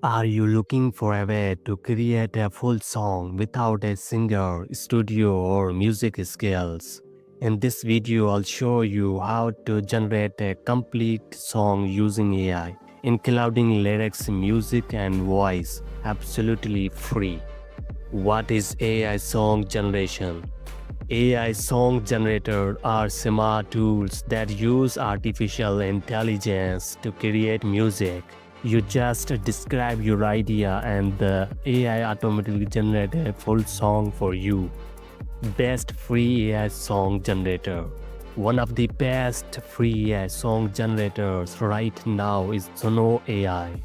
Are you looking for a way to create a full song without a singer, studio, or music skills? In this video, I'll show you how to generate a complete song using AI, including lyrics, music, and voice, absolutely free. What is AI song generation? AI song generator are smart tools that use artificial intelligence to create music. You just describe your idea and the AI automatically generates a full song for you. Best free AI song generator. One of the best free AI song generators right now is Suno AI.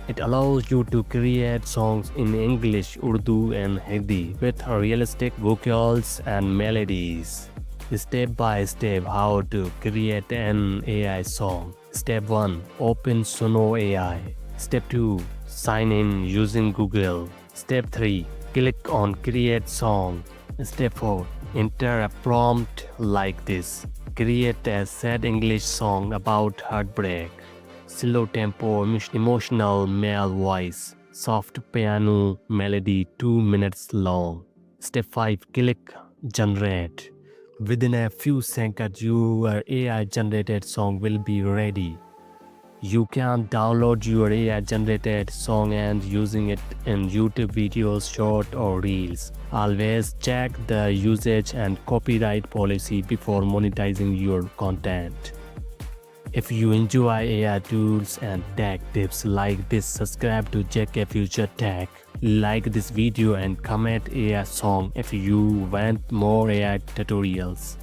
It allows you to create songs in English, Urdu, and Hindi with realistic vocals and melodies. Step by step, how to create an AI song. Step 1. Open Suno AI. Step 2. Sign in using Google. Step 3. Click on Create Song. Step 4. Enter a prompt like this. Create a sad English song about heartbreak. Slow tempo, emotional male voice, soft piano melody 2 minutes long. Step 5. Click generate. Within a few seconds, your AI generated song will be ready. You can download your AI generated song and using it in YouTube videos, short or reels. Always check the usage and copyright policy before monetizing your content. If you enjoy AI tools and tech tips like this, subscribe to JK Future Tech. Like this video and comment AI song if you want more AI tutorials.